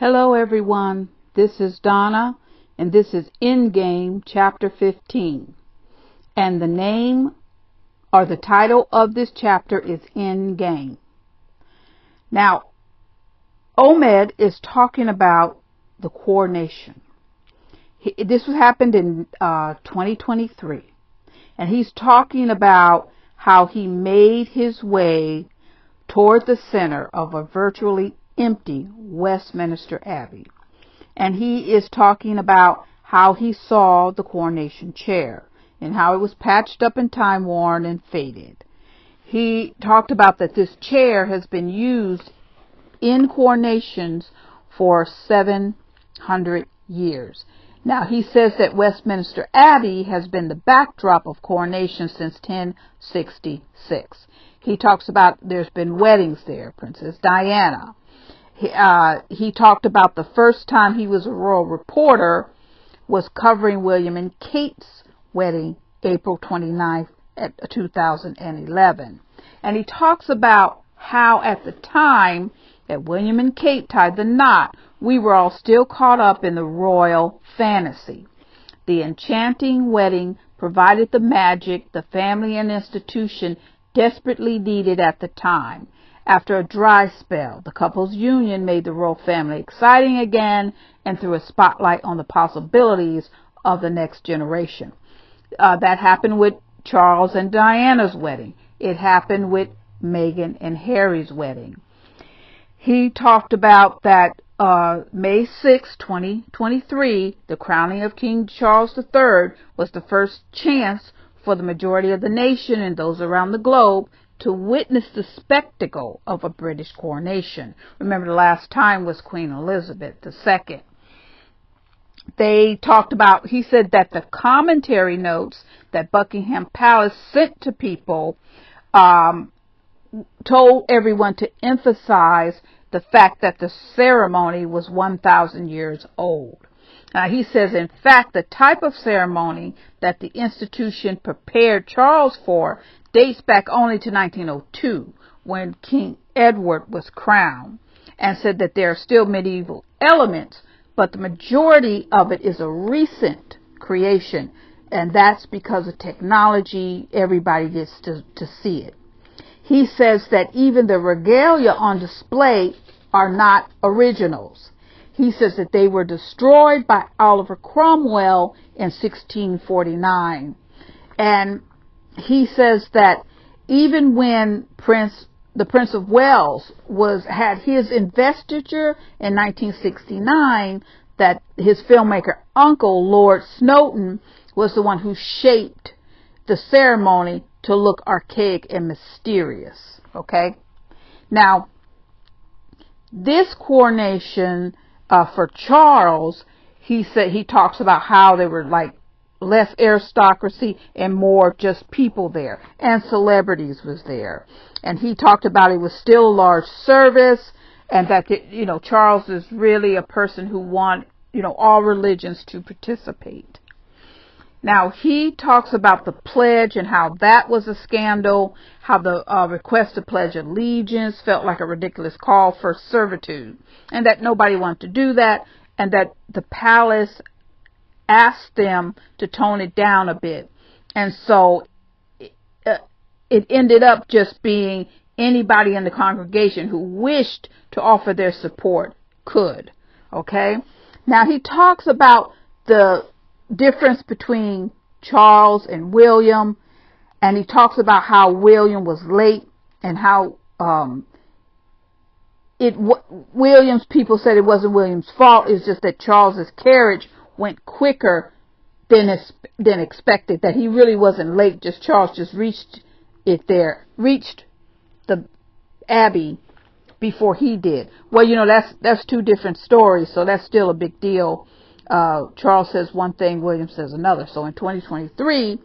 Hello everyone, this is Donna, and this is Endgame Chapter 15. And the name or the title of this chapter is Endgame. Now, Omid is talking about the coronation. This happened in 2023, and he's talking about how he made his way toward the center of a virtually empty Westminster Abbey. And he is talking about how he saw the coronation chair and how it was patched up and time worn and faded. He talked about that this chair has been used in coronations for 700 years. Now, he says that Westminster Abbey has been the backdrop of coronations since 1066. He talks about there's been weddings there, Princess Diana. He talked about the first time he was a royal reporter was covering William and Kate's wedding, April 29th, 2011. And he talks about how at the time that William and Kate tied the knot, we were all still caught up in the royal fantasy. The enchanting wedding provided the magic the family and institution desperately needed at the time. After a dry spell, the couple's union made the royal family exciting again and threw a spotlight on the possibilities of the next generation. That happened with Charles and Diana's wedding. It happened with Meghan and Harry's wedding. He talked about that May 6, 2023, the crowning of King Charles III was the first chance for the majority of the nation and those around the globe to witness the spectacle of a British coronation. Remember, the last time was Queen Elizabeth II. They talked about, he said that the commentary notes that Buckingham Palace sent to people told everyone to emphasize the fact that the ceremony was 1,000 years old. He says, in fact, the type of ceremony that the institution prepared Charles for dates back only to 1902, when King Edward was crowned, and said that there are still medieval elements, but the majority of it is a recent creation, and that's because of technology. Everybody gets to see it. He says that even the regalia on display are not originals. He says that they were destroyed by Oliver Cromwell in 1649. And he says that even when the Prince of Wales had his investiture in 1969, that his filmmaker uncle, Lord Snowton, was the one who shaped the ceremony to look archaic and mysterious. Okay? Now, this coronation for Charles, he said, he talks about how they were like less aristocracy and more just people there, and celebrities was there. And he talked about it was still a large service, and that, you know, Charles is really a person who want, you know, all religions to participate. Now, he talks about the pledge and how that was a scandal, how the request to pledge allegiance felt like a ridiculous call for servitude, and that nobody wanted to do that, and that the palace asked them to tone it down a bit. And so it ended up just being anybody in the congregation who wished to offer their support could. Okay? Now, he talks about the difference between Charles and William, and he talks about how William was late and how William's people said it wasn't William's fault. It's just that Charles's carriage went quicker than expected, that he really wasn't late, just Charles just reached the Abbey before he did. Well, you know, that's two different stories, so that's still a big deal. Charles says one thing, William says another. So in 2023,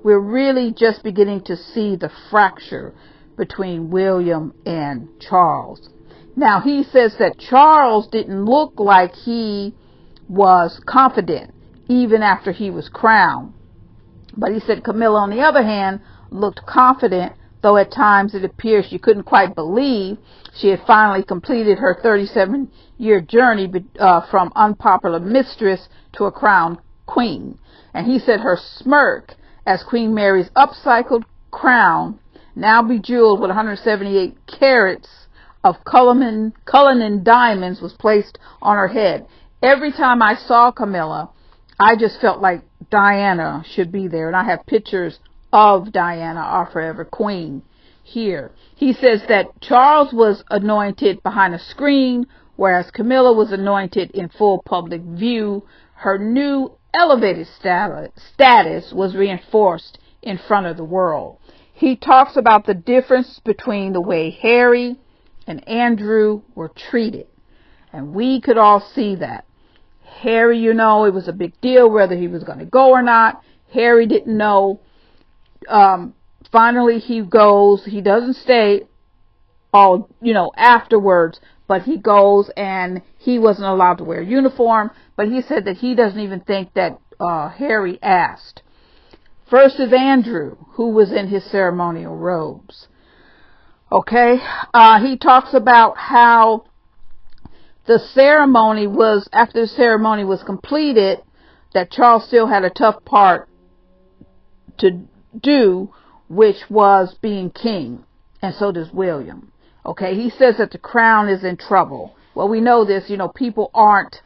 we're really just beginning to see the fracture between William and Charles. Now, he says that Charles didn't look like he was confident even after he was crowned. But he said Camilla, on the other hand, looked confident though at times it appeared she couldn't quite believe she had finally completed her 37-year journey from unpopular mistress to a crowned queen. And he said her smirk as Queen Mary's upcycled crown, now bejeweled with 178 carats of Cullinan diamonds, was placed on her head. Every time I saw Camilla, I just felt like Diana should be there. And I have pictures of Diana, our forever queen, here. He says that Charles was anointed behind a screen, whereas Camilla was anointed in full public view. Her new elevated status was reinforced in front of the world. He talks about the difference between the way Harry and Andrew were treated. And we could all see that. Harry, you know, it was a big deal whether he was going to go or not. Harry didn't know. Finally, he goes. He doesn't stay all, afterwards, but he goes, and he wasn't allowed to wear a uniform. But he said that he doesn't even think that Harry asked. Versus Andrew, who was in his ceremonial robes. Okay, he talks about how the ceremony was, after the ceremony was completed, that Charles still had a tough part to do, which was being king, and so does William. Okay, he says that the crown is in trouble. Well, we know this, people aren't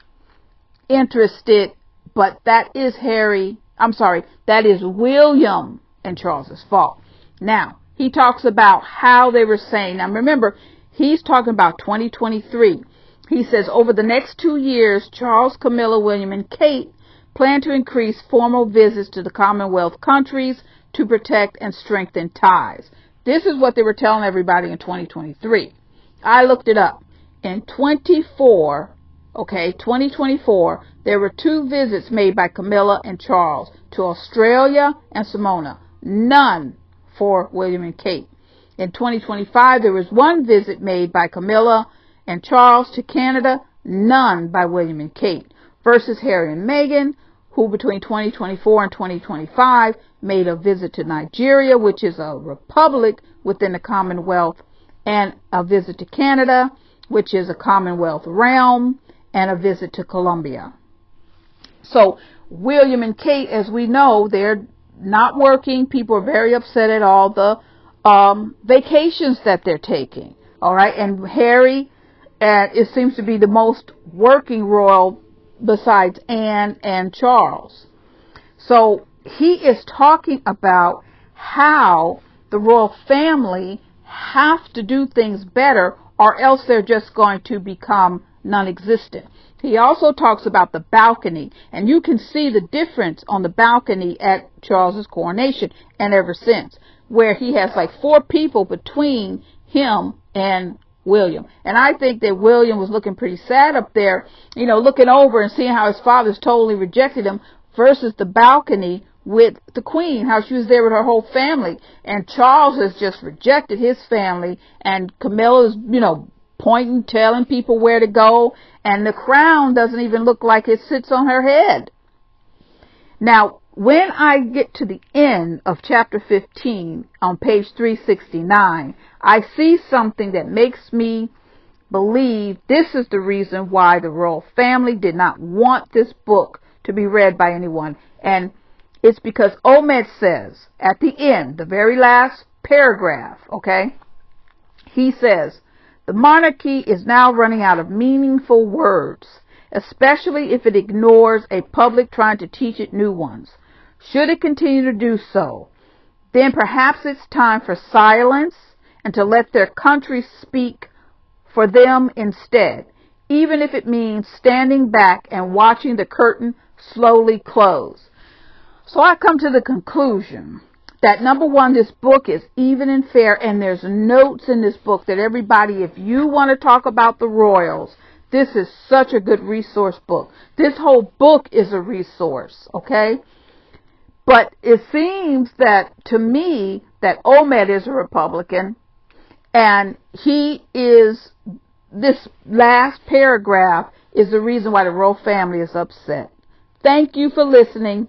interested, but that is that is William and Charles's fault. Now, he talks about how they were saying, now remember, he's talking about 2023. He says, over the next 2 years, Charles, Camilla, William, and Kate plan to increase formal visits to the Commonwealth countries to protect and strengthen ties. This is what they were telling everybody in 2023. I looked it up. In 2024, there were 2 visits made by Camilla and Charles to Australia and Samoa. None for William and Kate. In 2025, there was 1 visit made by Camilla and Charles to Canada. None by William and Kate. Versus Harry and Meghan, who between 2024 and 2025 made a visit to Nigeria, which is a republic within the Commonwealth, and a visit to Canada, which is a Commonwealth realm, and a visit to Colombia. So William and Kate, as we know, they're not working. People are very upset at all the vacations that they're taking. All right, and Harry, it seems to be the most working royal besides Anne and Charles. So he is talking about how the royal family have to do things better, or else they're just going to become non-existent. He also talks about the balcony, and you can see the difference on the balcony at Charles's coronation and ever since, where he has like 4 people between him and William. And I think that William was looking pretty sad up there, looking over and seeing how his father's totally rejected him, versus the balcony with the Queen, how she was there with her whole family. And Charles has just rejected his family, and Camilla's, pointing, telling people where to go, and the crown doesn't even look like it sits on her head. Now, when I get to the end of chapter 15 on page 369, I see something that makes me believe this is the reason why the royal family did not want this book to be read by anyone. And it's because Omid says at the end, the very last paragraph, okay, he says, the monarchy is now running out of meaningful words, especially if it ignores a public trying to teach it new ones. Should it continue to do so, then perhaps it's time for silence and to let their country speak for them instead, even if it means standing back and watching the curtain slowly close. So I come to the conclusion that, number one, this book is even and fair, and there's notes in this book that everybody, if you want to talk about the royals, this is such a good resource book. This whole book is a resource, okay? But it seems that, to me, that Omid is a Republican, and this last paragraph is the reason why the royal family is upset. Thank you for listening.